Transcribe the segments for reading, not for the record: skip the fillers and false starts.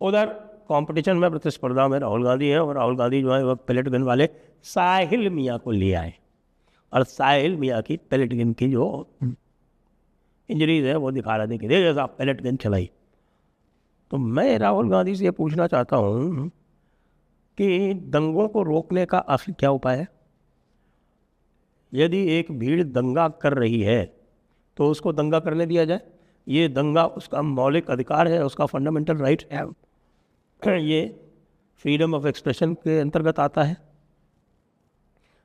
उधर कंपटीशन में, प्रतिस्पर्धा में राहुल गांधी है, और राहुल गांधी जो है वह पेलेट गन वाले साहिल मियाँ को ले आए, और साहिल मियाँ की पेलेट गन की जो इंजरीज है वो दिखा रहे थे कि देखिए साहब पेलेट गन चलाई। तो मैं राहुल गांधी से ये पूछना चाहता हूँ कि दंगों को रोकने का असली क्या उपाय है? यदि एक भीड़ दंगा कर रही है तो उसको दंगा करने दिया जाए? ये दंगा उसका मौलिक अधिकार है, उसका फंडामेंटल राइट है, ये फ्रीडम ऑफ एक्सप्रेशन के अंतर्गत आता है?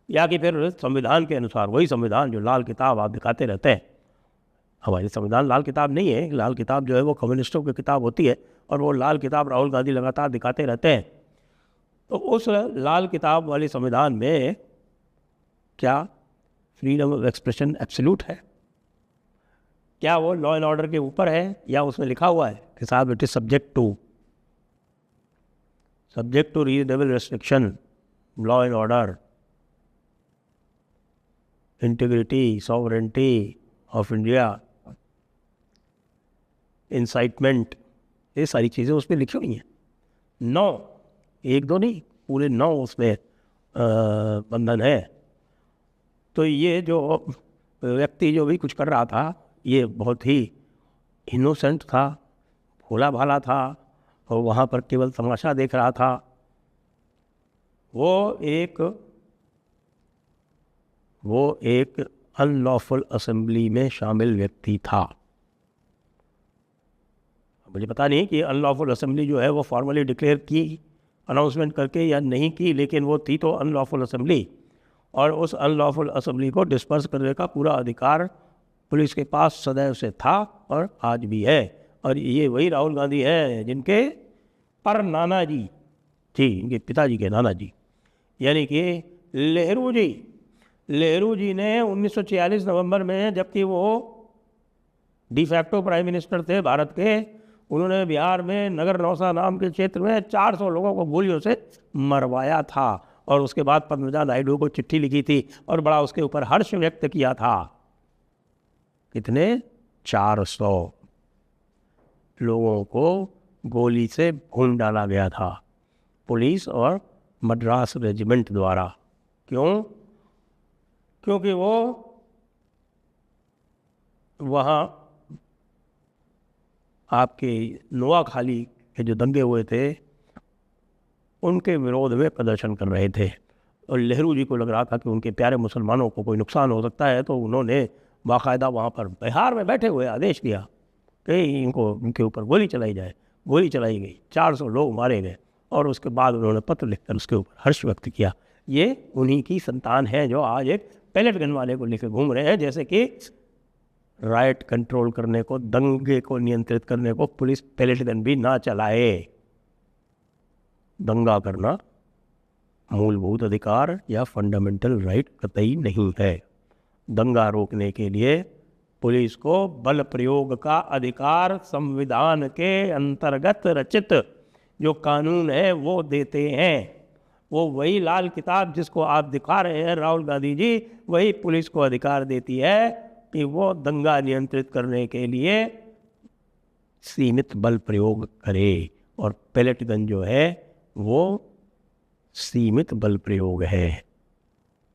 या कि फिर संविधान के अनुसार, वही संविधान जो लाल किताब आप दिखाते रहते हैं, हमारी संविधान लाल किताब नहीं है, लाल किताब जो है वो कम्युनिस्टों की किताब होती है, और वो लाल किताब राहुल गांधी लगातार दिखाते रहते हैं। तो उस लाल किताब वाली संविधान में क्या फ्रीडम ऑफ एक्सप्रेशन एब्सोल्यूट है? क्या वो लॉ एंड ऑर्डर के ऊपर है, या उसमें लिखा हुआ है कि साहब it is subject to reasonable restriction, law and order, integrity, sovereignty of India, incitement, ये सारी चीज़ें उसमें लिखी हुई हैं। 9, 1-2 नहीं, पूरे 9 उसमें बंधन है। तो ये जो व्यक्ति जो भी कुछ कर रहा था, ये बहुत ही इनोसेंट था, भोला भाला था, और वहाँ पर केवल तमाशा देख रहा था। वो एक अनलॉफुल असेंबली में शामिल व्यक्ति था। मुझे पता नहीं कि अनलॉफुल असेंबली जो है वो फॉर्मली डिक्लेयर की अनाउंसमेंट करके या नहीं की, लेकिन वो थी तो अनलॉफुल असेंबली, और उस अनलॉफुल असेंबली को डिस्पर्स करने का पूरा अधिकार पुलिस के पास सदैव से था और आज भी है। और ये वही राहुल गांधी है जिनके पर नाना जी, इनके पिताजी के नाना जी, यानी कि नेहरू जी ने 1946 नवंबर में, जबकि वो डिफैक्टो प्राइम मिनिस्टर थे भारत के, उन्होंने बिहार में नगर नौसा नाम के क्षेत्र में 400 लोगों को गोलियों से मरवाया था, और उसके बाद पद्मजा नायडू को चिट्ठी लिखी थी और बड़ा उसके ऊपर हर्ष व्यक्त किया था। कितने? 400 लोगों को गोली से भून डाला गया था, पुलिस और मद्रास रेजिमेंट द्वारा। क्यों? क्योंकि वो वहाँ आपके नोआखाली के जो दंगे हुए थे उनके विरोध में प्रदर्शन कर रहे थे, और नेहरू जी को लग रहा था कि उनके प्यारे मुसलमानों को कोई नुकसान हो सकता है, तो उन्होंने बाकायदा वहाँ पर बिहार में बैठे हुए आदेश दिया कि इनके ऊपर गोली चलाई जाए। गोली चलाई गई, 400 लोग मारे गए, और उसके बाद उन्होंने पत्र लिखकर उसके ऊपर हर्ष व्यक्त किया। ये उन्हीं की संतान है जो आज एक पैलेट गन वाले को लेकर घूम रहे हैं, जैसे कि राइट कंट्रोल करने को, दंगे को नियंत्रित करने को पुलिस पैलेट गन भी ना चलाए। दंगा करना मूलभूत अधिकार या फंडामेंटल राइट कतई नहीं है। दंगा रोकने के लिए पुलिस को बल प्रयोग का अधिकार संविधान के अंतर्गत रचित जो कानून है वो देते हैं। वो वही लाल किताब जिसको आप दिखा रहे हैं राहुल गांधी जी, वही पुलिस को अधिकार देती है कि वो दंगा नियंत्रित करने के लिए सीमित बल प्रयोग करे, और पैलेट गन जो है वो सीमित बल प्रयोग है।